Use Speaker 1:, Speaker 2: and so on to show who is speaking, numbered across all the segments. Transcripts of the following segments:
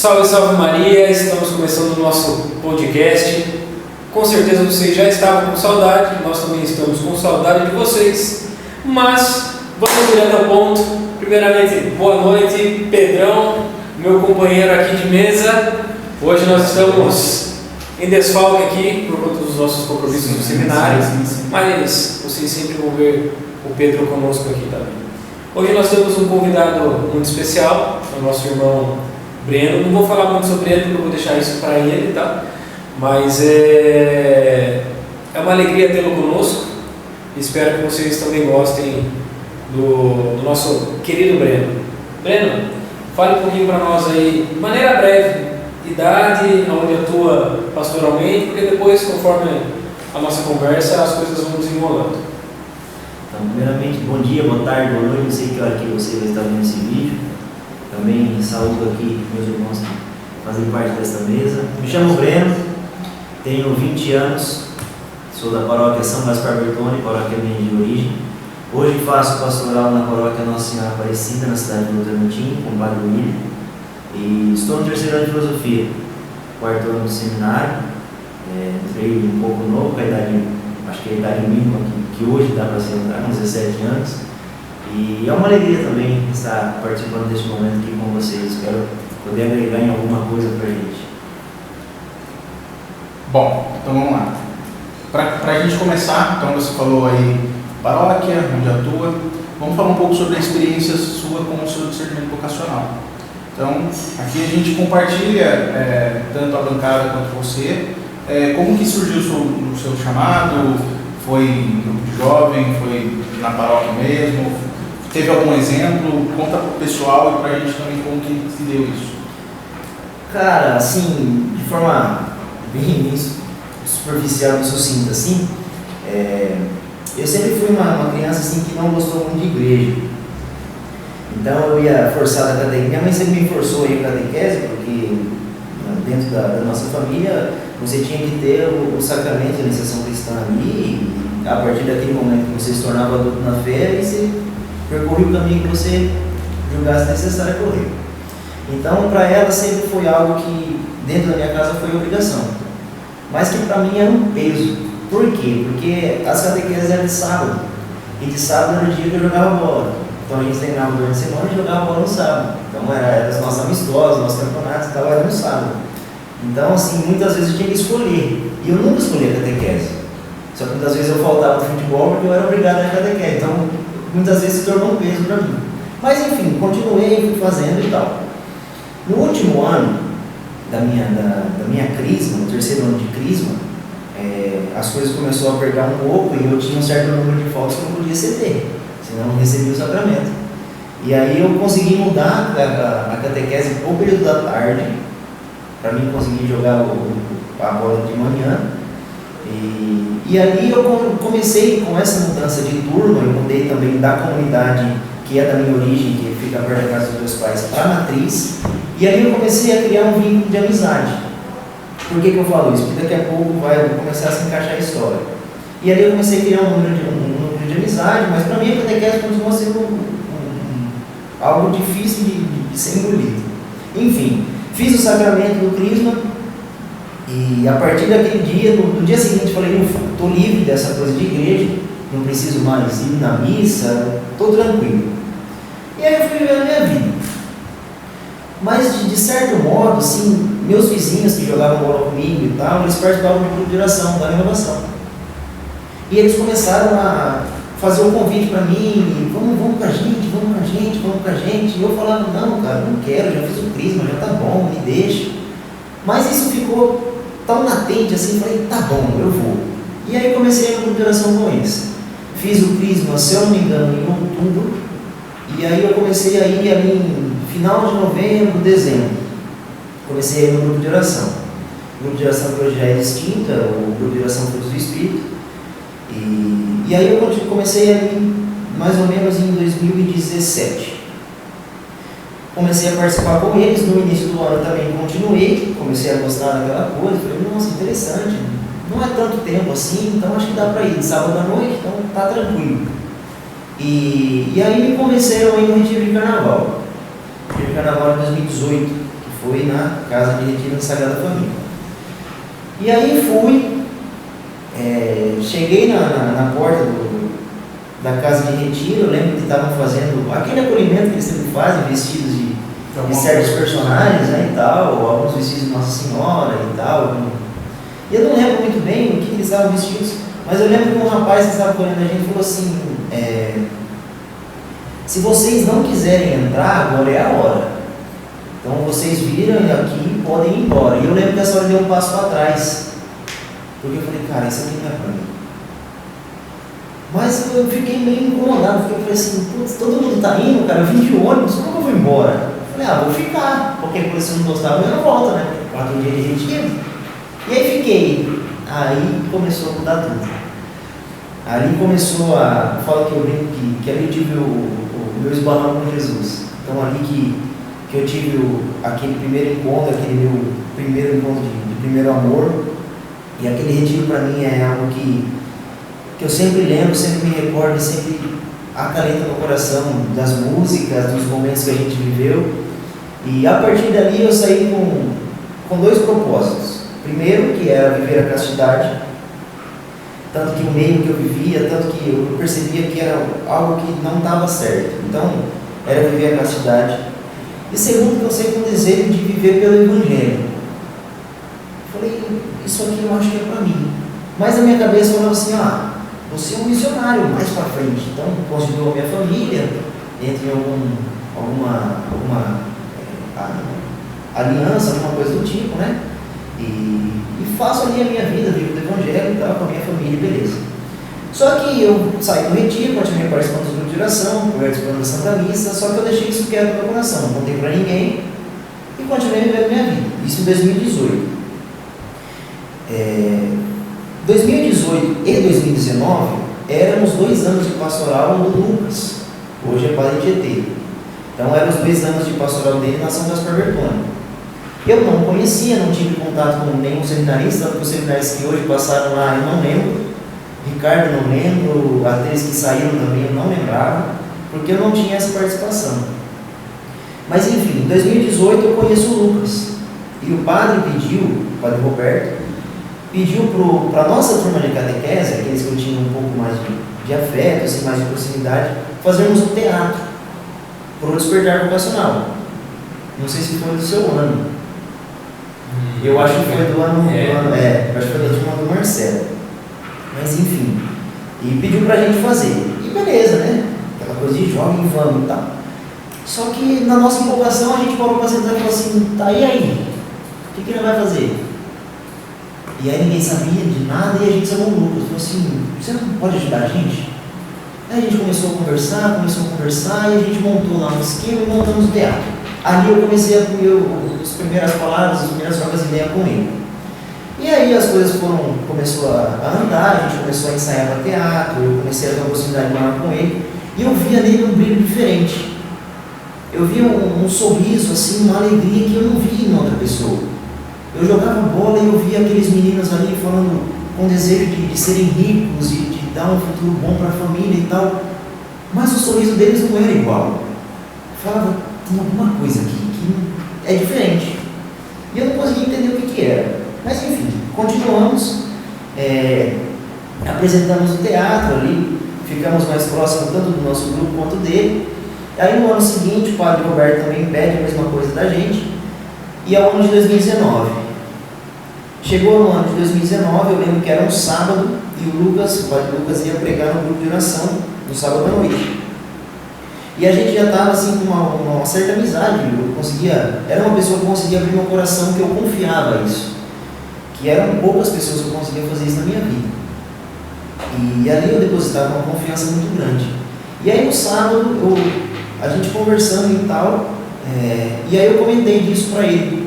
Speaker 1: Salve, salve Maria, estamos começando o nosso podcast. Com certeza vocês já estavam com saudade, nós também estamos com saudade de vocês, mas vamos direto ao ponto. Primeiramente, boa noite, Pedrão, meu companheiro aqui de mesa. Hoje nós estamos em desfalque aqui por conta dos nossos compromissos no seminário, mas vocês sempre vão ver o Pedro conosco aqui também. Hoje nós temos um convidado muito especial, o nosso irmão Breno. Não vou falar muito sobre ele, porque eu vou deixar isso para ele, tá? Mas é uma alegria tê-lo conosco. Espero que vocês também gostem do nosso querido Breno. Breno, fale um pouquinho para nós aí, de maneira breve, idade, onde atua pastoralmente, porque depois, conforme a nossa conversa, as coisas vão desenrolando.
Speaker 2: Então, primeiramente, bom dia, boa tarde, boa noite, não sei que hora que você vai estar vendo esse vídeo. Também saúdo aqui meus irmãos que fazem parte dessa mesa. Me chamo Breno, tenho 20 anos, sou da paróquia São Gaspar Bertone, paróquia minha de origem. Hoje faço pastoral na paróquia Nossa Senhora Aparecida, na cidade de Votorantim, com o Padre William. E estou no terceiro ano de filosofia, quarto ano do seminário. Entrei um pouco novo, com a idade, acho que a idade mínima que hoje dá para se entrar, com 17 anos. E é uma alegria também estar participando deste momento aqui com vocês. Espero poder agregar em alguma coisa para a gente.
Speaker 3: Bom, então vamos lá. Para a gente começar, então você falou aí paróquia, onde atua. Vamos falar um pouco sobre a experiência sua com o seu discernimento vocacional. Então, aqui a gente compartilha, tanto a bancada quanto você, como que surgiu o seu chamado. Foi em grupo de jovem, foi na paróquia mesmo? Teve algum exemplo? Conta para o pessoal e para a gente também como que se deu isso.
Speaker 2: Cara, assim, de forma bem superficial e sucinta, assim, eu sempre fui uma criança assim, que não gostou muito de igreja. Então eu ia forçar da catequese. Minha mãe sempre me forçou a ir para a catequese, porque dentro da nossa família você tinha que ter o sacramento da iniciação cristã ali, e a partir daquele momento que você se tornava adulto na fé, você percorria o caminho que você julgasse necessário correr. Então, para ela sempre foi algo que dentro da minha casa foi obrigação, mas que para mim era um peso. Por quê? Porque as catequeses eram de sábado, e de sábado era o dia que eu jogava bola. Então a gente treinava durante a semana e jogava bola no sábado. Então era as nossas amistosas, nossos campeonatos e tal, era no sábado. Então, assim, muitas vezes eu tinha que escolher. E eu nunca escolhi a catequese. Só que muitas vezes eu faltava no futebol porque eu era obrigado a catequese. Então, muitas vezes se tornou um peso para mim. Mas, enfim, continuei, fui fazendo e tal. No último ano da minha crisma, no terceiro ano de crisma, as coisas começaram a apertar um pouco e eu tinha um certo número de faltas que eu não podia ceder, senão eu não recebia o sacramento. E aí eu consegui mudar a catequese para o período da tarde, para mim conseguir jogar a bola de manhã. E ali eu comecei com essa mudança de turma. Eu mudei também da comunidade que é da minha origem, que fica perto da casa dos meus pais, para a matriz. E ali eu comecei a criar um vínculo de amizade. Por que eu falo isso? Porque daqui a pouco vai começar a se encaixar a história. E ali eu comecei a criar um núcleo de amizade, mas para mim a catequese continua sendo algo difícil de ser engolido. Enfim, fiz o sacramento do crisma e a partir daquele dia, no dia seguinte, falei, estou livre dessa coisa de igreja, não preciso mais ir na missa, estou tranquilo. E aí eu fui vivendo a minha vida. Mas de certo modo, assim, meus vizinhos que jogavam bola comigo e tal, eles participavam do grupo de oração, da renovação. E eles começaram a fazer um convite para mim, vamos com a gente, vamos com a gente, vamos com a gente. E eu falava, não, cara, não quero, já fiz o crisma, já tá bom, me deixa. Mas isso ficou tão latente assim, falei, tá bom, eu vou. E aí comecei a grupo de oração com eles. Fiz o crisma, se eu não me engano, em outubro. E aí eu comecei a ir ali em final de novembro, dezembro. Comecei a ir no grupo de oração. O grupo de oração que hoje já é extinto, o grupo de oração Frutos do Espírito. E aí eu comecei ali mais ou menos em 2017. Comecei a participar com eles, no início do ano também continuei, comecei a gostar daquela coisa, falei, nossa, interessante, não é tanto tempo assim, então acho que dá para ir de sábado à noite, então tá tranquilo. E aí me convenceram a ir no retiro de carnaval. O retiro de carnaval de 2018, que Foi na casa de retiro da Sagrada Família. E aí fui, cheguei na porta da casa de retiro. Eu lembro que estavam fazendo aquele acolhimento que eles sempre fazem, vestidos de certos personagens, né, e tal, alguns vestidos de Nossa Senhora e tal. E eu não lembro muito bem o que eles estavam vestidos, mas eu lembro que um rapaz que estava acolhendo a gente falou assim, se vocês não quiserem entrar, agora é a hora. Então vocês viram aqui e podem ir embora. E eu lembro que essa hora deu um passo para trás, porque eu falei, cara, isso aqui não é para mim. Mas eu fiquei meio incomodado, porque eu falei assim, putz, todo mundo tá indo, cara, eu vim de ônibus, como que eu vou embora? Eu falei, vou ficar, qualquer coisa se eu não gostar, eu não volto, né? 4 dias de retiro. E aí fiquei. Aí começou a mudar tudo. Ali começou a... Fala que eu brinco que ali eu tive o meu esbarrão com Jesus. Então ali que eu tive aquele primeiro encontro, aquele meu primeiro encontro de primeiro amor. E aquele retiro para mim é algo que eu sempre lembro, sempre me recordo, sempre acalenta meu coração das músicas, dos momentos que a gente viveu. E a partir dali eu saí com 2 propósitos. Primeiro, que era viver a castidade, tanto que o meio que eu vivia, tanto que eu percebia que era algo que não estava certo. Então, era viver a castidade. E segundo, que eu saí com o desejo de viver pelo Evangelho. Falei, isso aqui eu acho que é para mim. Mas na minha cabeça falava assim, você é um missionário mais para frente. Então, constituiu a minha família, entre alguma aliança, alguma coisa do tipo, né? E faço ali a minha vida, vivo do Evangelho e tal, com a minha família, beleza. Só que eu saí do retiro, continuei participando dos grupos de oração, participando da Santa Missa, só que eu deixei isso quieto no meu coração, não contei para ninguém e continuei vivendo a minha vida. Isso em 2018. 2018 e 2019 éramos 2 anos de pastoral do Lucas, hoje é Padre Tietê. Então eram os 2 anos de pastoral dele na São Gaspar Bertone. Eu não conhecia, não tive contato com nenhum seminarista, tanto que os seminaristas que hoje passaram lá eu não lembro, Ricardo não lembro, aqueles que saíram também eu não lembrava, porque eu não tinha essa participação. Mas enfim, em 2018 eu conheço o Lucas, e o padre Padre Roberto, pediu para a nossa turma de catequese, aqueles que eu tinha um pouco mais de afeto, assim, mais de proximidade, fazermos um teatro para o despertar vocacional. Não sei se foi do seu ano. Eu acho que foi do ano. Acho que foi da turma do Marcelo. Mas enfim. E pediu pra gente fazer. E beleza, né? Aquela coisa de jovem, vamos e tal. Só que na nossa empolgação a gente parou pra sentar e falou assim, tá, e aí? O que ele vai fazer? E aí ninguém sabia de nada e a gente chamou o Lucas. Falou assim, você não pode ajudar a gente? Aí a gente começou a conversar e a gente montou lá um esquema e montamos o teatro. Ali eu comecei a ter as primeiras palavras, as primeiras trocas de ideia com ele. E aí as coisas começou a andar, a gente começou a ensaiar no teatro, eu comecei a ter uma possibilidade maior com ele, e eu via nele um brilho diferente. Eu via um sorriso, assim, uma alegria que eu não via em outra pessoa. Eu jogava bola e eu via aqueles meninos ali falando com desejo de serem ricos e de dar um futuro bom para a família e tal, mas o sorriso deles não era igual. Eu falava, tem alguma coisa aqui que é diferente. E eu não conseguia entender o que era. Mas enfim, continuamos, apresentamos o teatro ali, ficamos mais próximos tanto do nosso grupo quanto dele. Aí no ano seguinte o Padre Roberto também pede a mesma coisa da gente. E é o ano de 2019. Chegou no ano de 2019, eu lembro que era um sábado, e o Padre Lucas ia pregar no grupo de oração no sábado à noite. E a gente já estava assim com uma certa amizade, era uma pessoa que conseguia abrir meu coração, que eu confiava nisso. Que eram poucas pessoas que eu conseguia fazer isso na minha vida. E ali eu depositava uma confiança muito grande. E aí no sábado, a gente conversando e tal, e aí eu comentei disso para ele,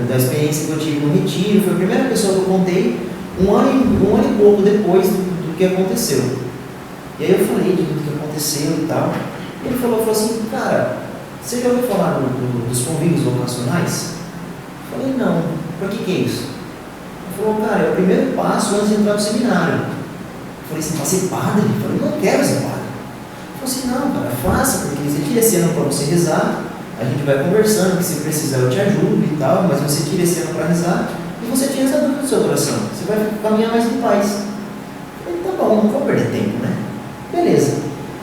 Speaker 2: da experiência que eu tive no retiro. Foi a primeira pessoa que eu contei, um ano e pouco depois do que aconteceu. E aí eu falei de tudo que aconteceu e tal. Ele falou assim, cara, você já ouviu falar dos convívios vocacionais? Eu falei, não, para que é isso? Ele falou, cara, é o primeiro passo antes de entrar no seminário. Eu falei assim, para ser padre? Eu falei, não quero ser padre. Ele falou assim, não, cara, faça, porque você tira esse ano para você rezar, a gente vai conversando, que se precisar eu te ajudo e tal, mas você tira esse ano para rezar e você tira essa dúvida do seu coração. Você vai caminhar mais em paz. Eu falei, tá bom, não vou perder tempo, né? Beleza.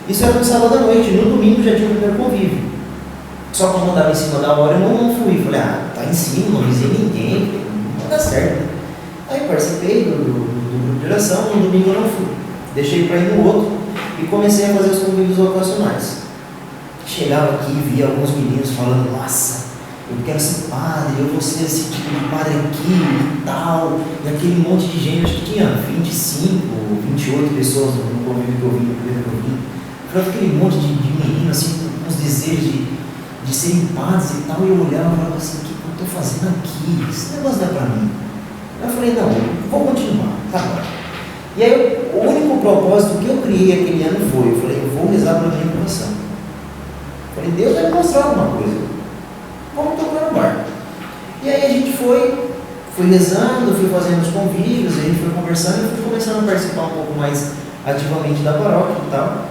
Speaker 2: Isso era no sábado à noite, no domingo já tinha o primeiro convívio. Só que quando eu estava em cima da hora eu não fui. Falei, tá em cima, não avisei ninguém, não dá certo. Aí participei do grupo de oração, no domingo eu não fui. Deixei para ir no outro e comecei a fazer os convívios ocasionais. Chegava aqui e via alguns meninos falando, nossa, eu quero ser padre, eu vou ser esse tipo de padre aqui e tal. E aquele monte de gente, acho que tinha 25, 28 pessoas no convívio que eu vim, no primeiro que eu vim. Falei, aquele monte de meninos assim, com os desejos de serem padres e tal. E eu olhava e falava assim, o que eu estou fazendo aqui? Esse negócio não é para mim. Eu falei, não, vou continuar, tá bom. E aí, o único propósito que eu criei aquele ano foi, eu falei, eu vou rezar pela minha coração. Falei, Deus vai me mostrar alguma coisa. Vamos tocar no barco. E aí a gente foi rezando, fui fazendo os convívios, a gente foi conversando e fui começando a participar um pouco mais ativamente da paróquia e tal.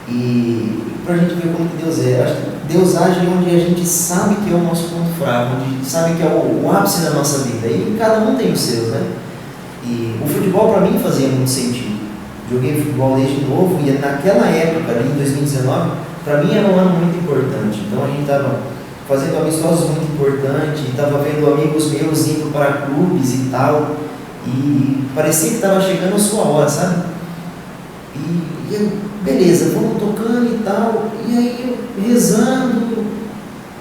Speaker 2: E pra gente ver como que Deus é. Acho que Deus age onde a gente sabe que é o nosso ponto fraco, onde sabe que é o ápice da nossa vida. E cada um tem os seus, né? E o futebol para mim fazia muito sentido. Joguei futebol desde novo e naquela época, ali em 2019, para mim era um ano muito importante. Então a gente estava fazendo amistosos muito importantes, estava vendo amigos meus indo para clubes e tal, e parecia que estava chegando a sua hora, sabe? E eu, beleza, vamos tocando e tal, e aí eu rezando,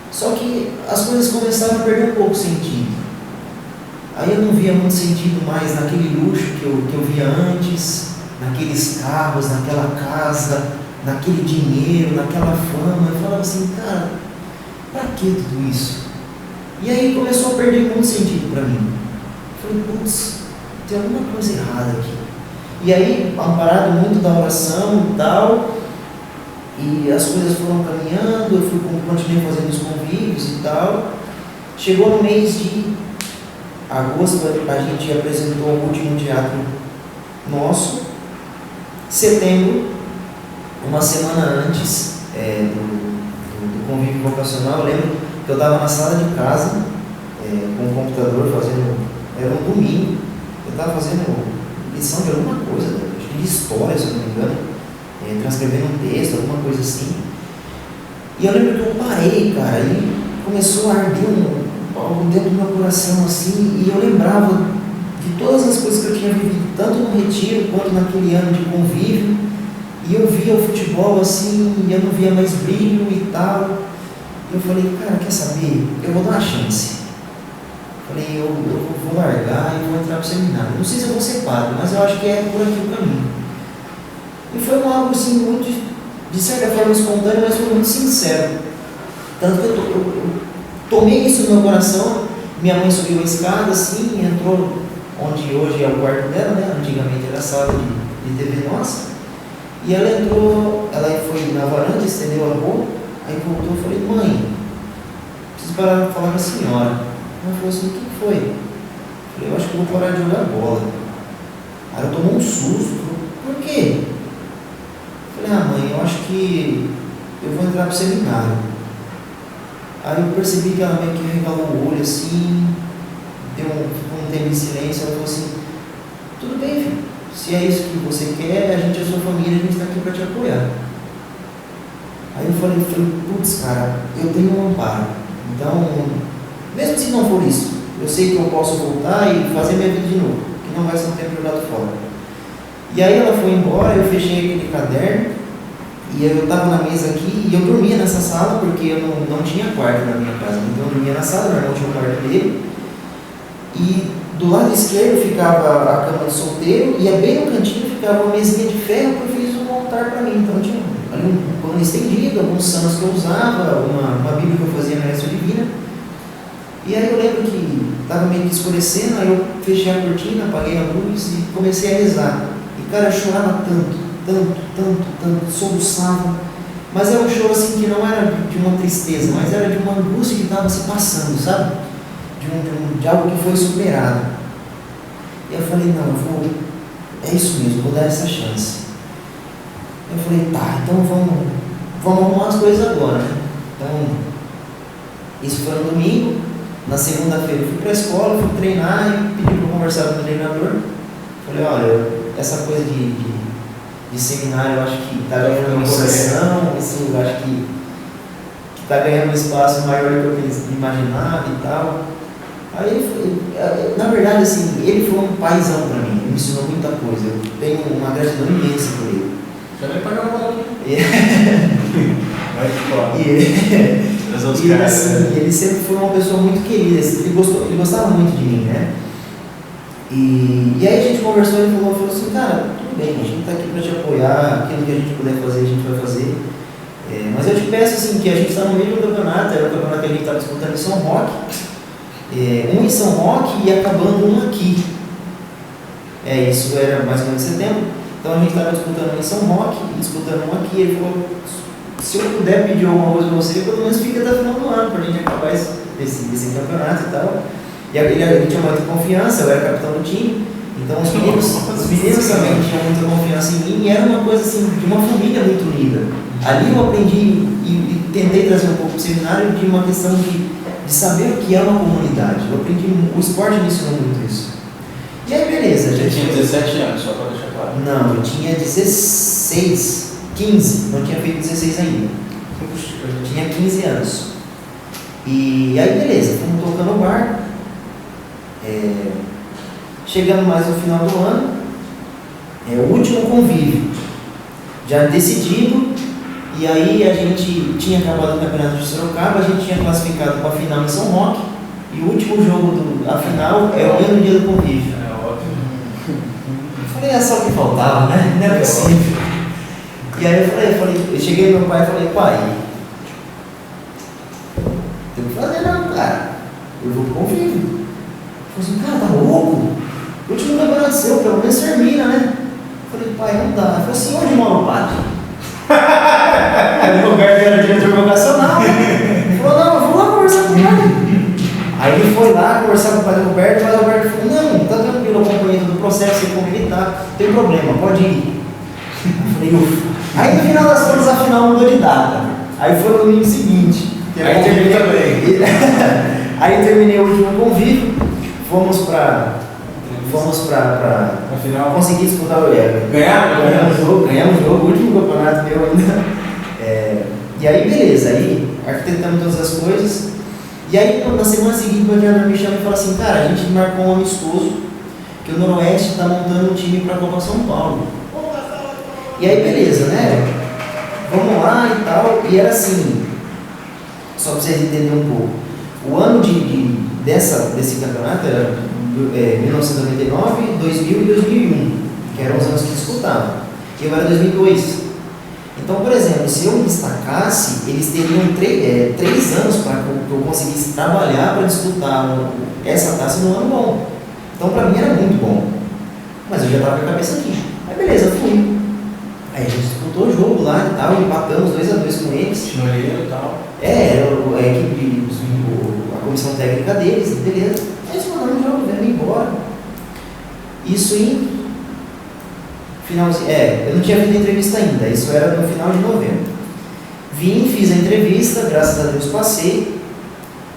Speaker 2: só que as coisas começaram a perder um pouco de sentido. Aí eu não via muito sentido mais naquele luxo que eu via antes, naqueles carros, naquela casa, naquele dinheiro, naquela fama. Eu falava assim, cara, pra que tudo isso? E aí começou a perder muito sentido para mim. Eu falei, putz, tem alguma coisa errada aqui. E aí, amparado muito da oração e tal, e as coisas foram caminhando, eu continuei fazendo os convívios e tal. Chegou no mês de agosto, a gente apresentou o último teatro nosso. Setembro, uma semana antes do convívio vocacional, eu lembro que eu estava na sala de casa, com o computador fazendo, era um domingo, eu estava fazendo lição de alguma coisa, acho que de história, se eu não me engano, transcrevendo um texto, alguma coisa assim. E eu lembro que eu parei, cara, e começou a arder algo dentro do meu coração, assim, e eu lembrava de todas as coisas que eu tinha vivido, tanto no retiro quanto naquele ano de convívio, e eu via o futebol assim, e eu não via mais brilho e tal. E eu falei, cara, quer saber? Eu vou dar uma chance. Falei, eu vou largar e vou entrar pro seminário. Não sei se eu vou ser padre, mas eu acho que é por aqui o caminho. E foi algo assim, muito, de certa forma espontâneo, mas foi muito sincero. Tanto que eu tomei isso no meu coração. Minha mãe subiu a escada assim, entrou onde hoje é o quarto dela, né? Antigamente era a sala de TV nossa. E ela entrou, ela foi na varanda, estendeu a roupa, aí voltou e falei, mãe, preciso parar para falar com a senhora. Ela falou assim, o que foi? Eu falei, eu acho que eu vou parar de jogar bola. Aí ela tomou um susto, por quê? Eu falei, mãe, eu acho que eu vou entrar para o seminário. Aí eu percebi que ela meio que regalou o olho assim, deu um tempo de silêncio, ela falou assim, tudo bem, filho, se é isso que você quer, a gente é sua família, a gente está aqui para te apoiar. Aí eu falei, putz, cara, eu tenho um amparo, então, mesmo se não for isso, eu sei que eu posso voltar e fazer minha vida de novo, que não vai ser um tempo jogado fora. E aí ela foi embora, eu fechei aquele caderno, e eu estava na mesa aqui, e eu dormia nessa sala, porque eu não tinha quarto na minha casa, então eu dormia na sala, meu irmão tinha um quarto dele, e do lado esquerdo ficava a cama de solteiro, e bem no cantinho ficava uma mesinha de ferro que eu fiz um altar para mim. Então tinha ali um pano estendido, alguns santos que eu usava, uma Bíblia que eu fazia na Messa Divina. E aí eu lembro que estava meio que escurecendo, aí eu fechei a cortina, apaguei a luz e comecei a rezar. E cara, eu chorava tanto, soluçava. Mas era um choro assim que não era de uma tristeza, mas era de uma angústia que estava se passando, sabe? De algo que foi superado. E eu falei, não, é isso mesmo, vou dar essa chance. Eu falei, tá, então vamos arrumar as coisas agora, né? Então, isso foi no domingo. Na segunda-feira eu fui para a escola, fui treinar e pedi para conversar com o treinador. Falei, olha, essa coisa de seminário eu acho que está ganhando uma coração, isso eu acho que está ganhando um espaço maior do que eu imaginava e tal. Aí ele foi, na verdade, assim, ele foi um paizão para mim, ele me ensinou muita coisa, eu tenho uma gratidão imensa por ele.
Speaker 3: Já nem pagou uma bola.
Speaker 2: E assim, ele sempre foi uma pessoa muito querida, ele gostava muito de mim, né? E aí a gente conversou e ele falou assim, cara, tudo bem, a gente está aqui para te apoiar, aquilo que a gente puder fazer, a gente vai fazer. Mas eu te peço assim, que a gente está no meio do campeonato, era o campeonato que a gente estava disputando em São Roque, um em São Roque e acabando um aqui. Isso era mais ou menos em setembro. Então a gente estava disputando um em São Roque e disputando um aqui. Ele falou, se eu puder pedir alguma coisa para você, pelo menos fica até o final do ano, para a gente acabar esse campeonato e tal. E ele tinha muita confiança, eu era capitão do time. Então os meninos também tinham muita confiança em mim e era uma coisa assim, de uma família muito unida. Ali eu aprendi e tentei trazer um pouco do seminário de uma questão de saber o que é uma comunidade. Eu aprendi, o esporte me ensinou muito isso. E aí beleza.
Speaker 3: Você tinha 17 anos, só para deixar claro.
Speaker 2: Não, eu tinha 16, 15, não tinha feito 16 ainda. Eu tinha 15 anos. E aí beleza, fomos tocando o bar. Chegando mais no final do ano, o último convívio, já decidido, e aí a gente tinha acabado o campeonato de Sorocaba, a gente tinha classificado para a final em São Roque, e o último jogo da final é o mesmo dia do convívio. Eu falei, só o que faltava, né? Não é possível. E aí eu cheguei no meu pai e falei, pai, tem que fazer não, cara, eu vou pro convívio. Ele falou assim, cara, tá louco? O último campeonato seu, pelo menos termina, né? Eu falei, pai, não dá. Ele falou assim, onde mora o padre? Aí o Roberto era diretor vocacional. Ele falou, não, eu vou lá conversar com ele. Aí ele foi lá conversar com o padre Roberto, mas o Roberto falou, não, tá tranquilo, eu acompanhei todo o processo, sei como ele tá, não tem problema, pode ir. Eu falei, ufa. Aí no final das contas, a final mudou de data. Aí foi no domingo seguinte.
Speaker 3: Aí terminei também.
Speaker 2: Aí terminei o último convívio, fomos para
Speaker 3: final
Speaker 2: conseguir disputar o Ever.
Speaker 3: Ganhamos
Speaker 2: o jogo, o último campeonato meu ainda. E aí beleza, aí arquitetamos todas as coisas. E aí na semana seguinte o treinador me chama e fala assim, cara, a gente marcou um amistoso que o Noroeste está montando um time para a Copa São Paulo. E aí beleza, né? Vamos lá e tal. E era assim, só para vocês entenderem um pouco. O ano desse campeonato era 1999, 2000 e 2001, que eram os anos que disputavam. Eu era 2002. Então, por exemplo, se eu me destacasse, eles teriam 3 anos para que eu conseguisse trabalhar para disputar essa taça no ano bom. Então, para mim era muito bom. Mas eu já estava com a cabeça aqui. Aí, beleza, fui. Aí a gente disputou o jogo lá e tal, empatamos 2-2 com eles.
Speaker 3: Chinoreiro e tal.
Speaker 2: Era a equipe, a comissão técnica deles, beleza. Aí eles mandaram o jogo, vendo embora. Isso em finalzinho. Eu não tinha feito entrevista ainda, isso era no final de novembro. Vim, fiz a entrevista, graças a Deus passei.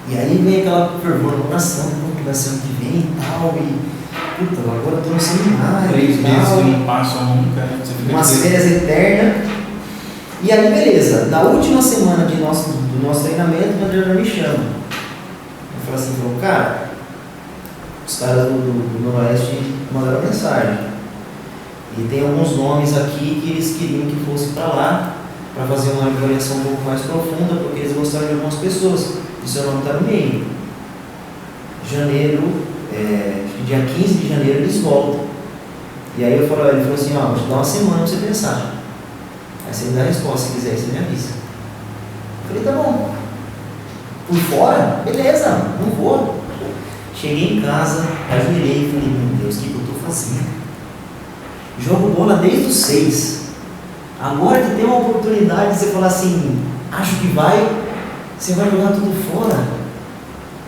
Speaker 2: E aí vem aquela fervor no coração, como vai ser ano que vem e tal. E puta, agora eu tô no seminário.
Speaker 3: 3 meses que não passam nunca.
Speaker 2: Umas férias eternas. E aí, beleza. Na última semana do nosso treinamento, o treinador me chama. Ele falou assim, cara, os caras do Noroeste mandaram mensagem. E tem alguns nomes aqui que eles queriam que fosse para lá, para fazer uma avaliação um pouco mais profunda, porque eles gostaram de algumas pessoas. E seu nome está no meio. Janeiro, dia 15 de janeiro eles voltam. E aí ele falou assim, vou te dar uma semana para você pensar. Aí você me dá a resposta, se quiser, você me avisa. Eu falei, tá bom. Por fora? Beleza, não vou. Cheguei em casa, ajoelhei e falei, meu Deus, o que eu estou fazendo? Jogo bola desde os 6. Agora que tem uma oportunidade de você falar assim, acho que você vai jogar tudo fora.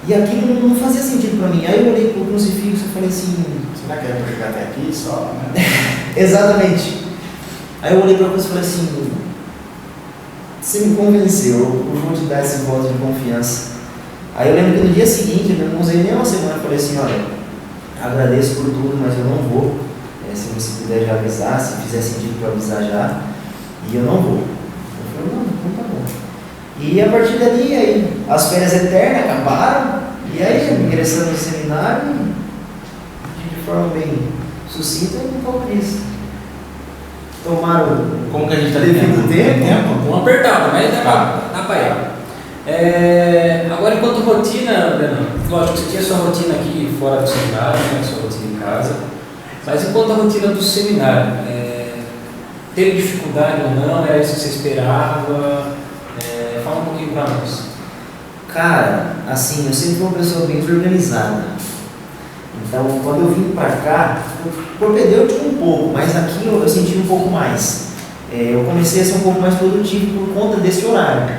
Speaker 2: E aquilo não fazia sentido para mim. Aí eu olhei para o crucifixo e falei assim,
Speaker 3: será que era para chegar até aqui só? Né?
Speaker 2: Exatamente. Aí eu olhei para o crucifixo e falei assim, você me convenceu, eu vou te dar esse voto de confiança. Aí eu lembro que no dia seguinte, eu não usei nem uma semana, eu falei assim, olha, agradeço por tudo, mas eu não vou. Se você puder já avisar, se fizer sentido para avisar já, e eu não vou. Eu falei, não tá bom. E a partir dali, aí, as férias eternas acabaram, e aí, ingressando no seminário, de forma bem sucinta, eu não falo isso. Tomaram
Speaker 3: Como que a gente está
Speaker 2: devido tempo.
Speaker 1: Vamos apertado, mas dá pra ir. Agora, enquanto rotina, Breno, lógico que você tinha sua rotina aqui fora do seminário, né, sua rotina em casa, mas enquanto a rotina do seminário, teve dificuldade ou não? Era isso que você esperava? Fala um pouquinho para nós.
Speaker 2: Cara, assim, eu sempre fui uma pessoa bem desorganizada. Então, quando eu vim para cá, propedêutico um pouco, mas aqui eu senti um pouco mais. Eu comecei a ser um pouco mais produtivo por conta desse horário.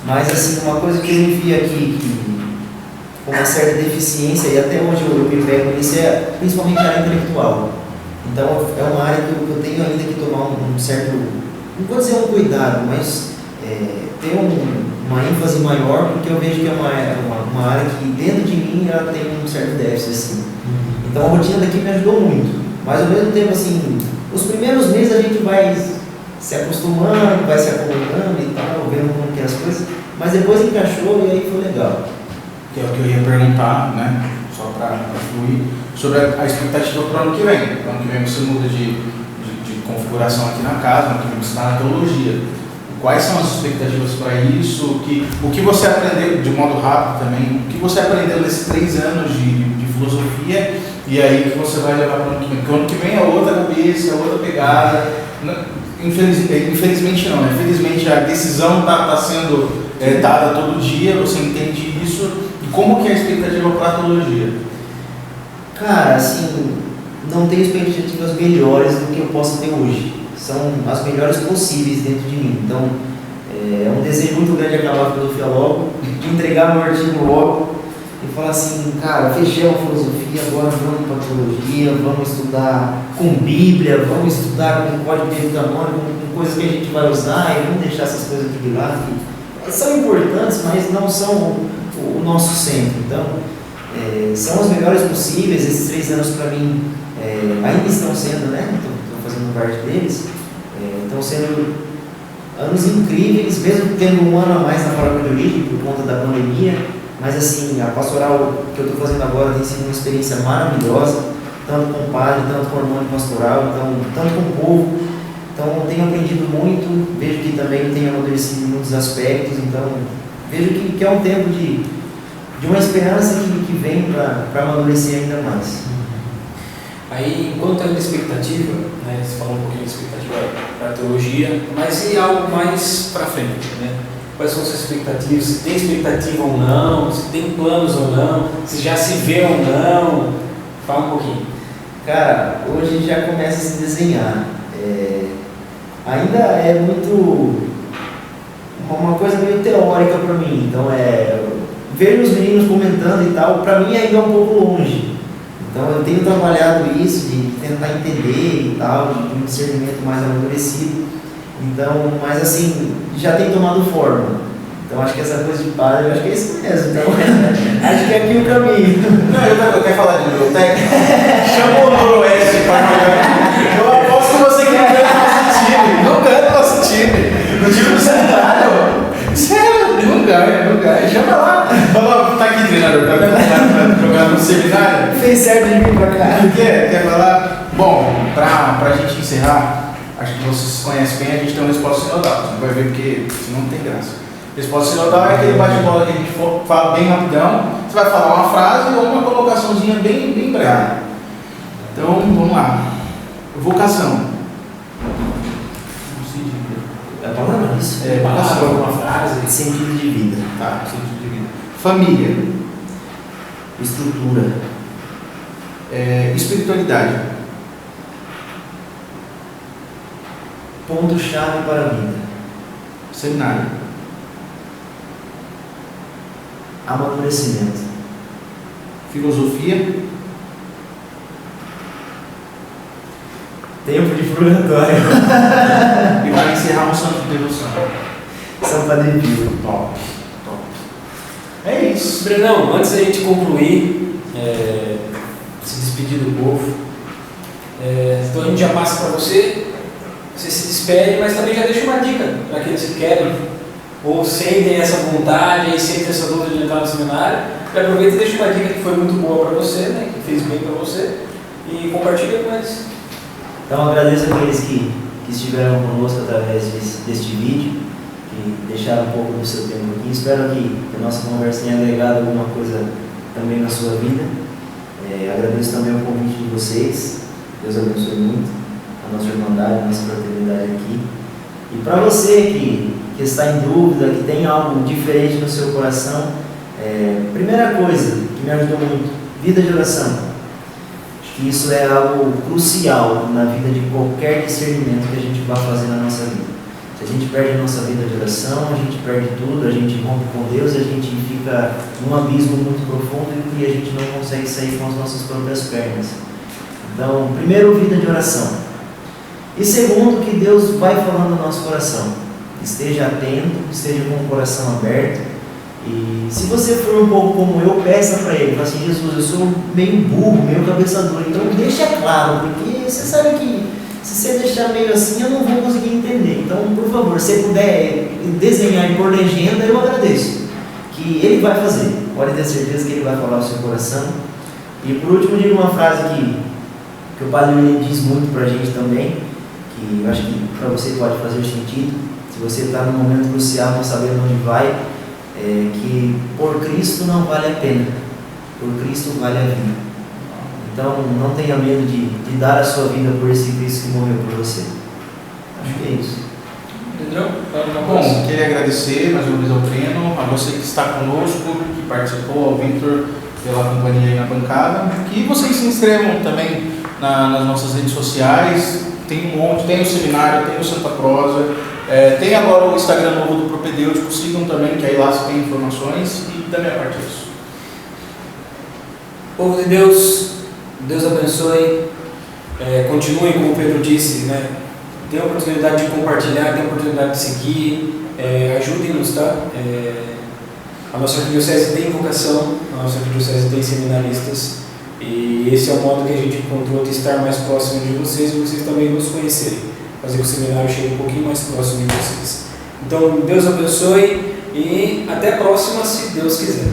Speaker 2: Mas, assim, uma coisa que eu me vi aqui, com uma certa deficiência, e até onde eu me pego nisso, é principalmente a área intelectual. Então, é uma área que eu tenho ainda que tomar um certo, não vou dizer um cuidado, mas ter uma ênfase maior, porque eu vejo que é uma área que dentro de mim ela tem um certo déficit, assim. Então a rotina daqui me ajudou muito, mas ao mesmo tempo, assim, os primeiros meses a gente vai se acostumando, vai se acomodando e tal, vendo como que é as coisas, mas depois encaixou e aí foi legal.
Speaker 3: Que é o que eu ia perguntar, né, só para fluir, sobre a expectativa para o ano que vem. Para o ano que vem você muda de configuração aqui na casa, no ano que vem você está na teologia. Quais são as expectativas para isso? O que você aprendeu, de modo rápido também, o que você aprendeu nesses 3 anos de filosofia e aí que você vai levar para o ano que vem? Porque o ano que vem é outra cabeça, é outra pegada. Infelizmente não, né? Felizmente a decisão está sendo dada todo dia, você entende isso. E como que é a expectativa para a teologia?
Speaker 2: Cara, assim, não tenho expectativas melhores do que eu posso ter hoje. São as melhores possíveis dentro de mim. Então, é um desejo muito grande de acabar a filosofia logo, de entregar meu artigo logo e falar assim, cara, fechei a filosofia, agora vamos para a teologia, vamos estudar com Bíblia, vamos estudar com código bíblico canônico, com coisas que a gente vai usar e vamos deixar essas coisas aqui de lado, que são importantes, mas não são o nosso centro. Então, são as melhores possíveis. Esses 3 anos para mim ainda estão sendo, né? Estou fazendo parte deles. Estão sendo anos incríveis, mesmo tendo um ano a mais na paróquia de origem por conta da pandemia, mas assim, a pastoral que eu estou fazendo agora tem sido uma experiência maravilhosa, tanto com o padre, tanto com o irmão pastoral, então, tanto com o povo. Então eu tenho aprendido muito, vejo que também tenho amadurecido em muitos aspectos, então vejo que é um tempo de uma esperança que vem para amadurecer ainda mais.
Speaker 1: Aí, enquanto ainda expectativa, né, você falou um pouquinho de expectativa para a teologia, mas e algo mais para frente, né? Quais são as suas expectativas? Se tem expectativa ou não? Se tem planos ou não? Se já se vê ou não? Fala um pouquinho.
Speaker 2: Cara, hoje já começa a se desenhar. Ainda é muito uma coisa meio teórica para mim. Então, ver os meninos comentando e tal, para mim ainda é um pouco longe. Então eu tenho trabalhado isso, de tentar entender e tal, de um discernimento mais amadurecido. Então, mas assim, já tem tomado forma. Então acho que essa coisa de padre, eu acho que é isso mesmo. Então, acho que é aqui o caminho.
Speaker 3: Não, eu quero falar de biblioteca. Chama o Noroeste para jogar. Eu aposto que você quer ver o nosso time. Não ganha o nosso time. No time do seminário. Sério, não ganha. Chama lá. Fala, tá aqui, treinador, tá jogar no seminário?
Speaker 2: Fez certo de vir pra cá.
Speaker 3: Quer falar? Bom, pra gente encerrar, acho que vocês conhecem bem, a gente tem um resposta sinodal. Você não vai ver porque senão não tem graça. Resposta sinodal é aquele bate-bola que a gente fala bem rapidão. Você vai falar uma frase ou uma colocaçãozinha bem breve. Então, vamos lá. Vocação.
Speaker 2: É a palavra isso?
Speaker 1: Palavra, alguma frase?
Speaker 2: Sentido de vida.
Speaker 3: Tá, sentido de vida. Família.
Speaker 2: Estrutura.
Speaker 3: Espiritualidade.
Speaker 2: Ponto-chave para a vida.
Speaker 3: Seminário.
Speaker 2: Amadurecimento.
Speaker 3: Filosofia.
Speaker 2: Tempo de purgatório.
Speaker 3: E para encerrar, um santo de devoção.
Speaker 2: São Padre
Speaker 3: Top. É isso.
Speaker 1: Brenão, antes da gente concluir, se despedir do povo, então a gente já passa para você se despede, mas também já deixa uma dica para aqueles que querem ou sentem essa vontade e sentem essa dúvida de entrar no seminário. Já aproveita e deixa uma dica que foi muito boa para você, né, que fez bem para você, e compartilha com eles.
Speaker 2: Então agradeço aqueles que estiveram conosco através deste vídeo, que deixaram um pouco do seu tempo aqui. Espero que a nossa conversa tenha agregado alguma coisa também na sua vida. Agradeço também o convite de vocês. Deus abençoe muito a nossa irmandade, a nossa fraternidade aqui. E para você que está em dúvida, que tem algo diferente no seu coração, primeira coisa que me ajudou muito, vida de oração. Que isso é algo crucial na vida de qualquer discernimento que a gente vá fazer na nossa vida. Se a gente perde a nossa vida de oração, a gente perde tudo, a gente rompe com Deus, a gente fica num abismo muito profundo e a gente não consegue sair com as nossas próprias pernas. Então, primeiro, vida de oração. E segundo, que Deus vai falando no nosso coração. Esteja atento, esteja com o coração aberto. E se você for um pouco como eu, peça para Ele, fala assim: Jesus, eu sou meio burro, meio cabeça dura, então deixa claro, porque você sabe que se você deixar meio assim, eu não vou conseguir entender. Então, por favor, se você puder desenhar e pôr legenda, eu agradeço, que Ele vai fazer, pode ter certeza que Ele vai falar o seu coração. E por último, digo uma frase que o Padre William diz muito para a gente também, que eu acho que para você pode fazer sentido, se você está num momento crucial, não sabendo onde vai, que por Cristo não vale a pena, por Cristo vale a vida. Então não tenha medo de dar a sua vida por esse Cristo que morreu por você. Acho que é isso.
Speaker 1: Entendeu?
Speaker 3: Bom, queria agradecer mais uma vez ao Breno, a você que está conosco, que participou, ao Victor pela companhia aí na bancada, e vocês se inscrevam também nas nossas redes sociais, tem um monte, tem o seminário, tem o Santa Prosa, tem agora o Instagram novo do Propedêutico, sigam também, que aí lá você tem informações, e da minha parte é isso.
Speaker 1: Povo de Deus, Deus abençoe, continuem, como o Pedro disse, né? Tem a oportunidade de compartilhar, tem a oportunidade de seguir, ajudem-nos, tá? A nossa arquidiocese tem vocação, a nossa arquidiocese tem seminaristas, e esse é o modo que a gente encontrou de estar mais próximo de vocês e vocês também nos conhecerem, fazer que o seminário chegue um pouquinho mais próximo de vocês. Então, Deus abençoe e até a próxima, se Deus quiser.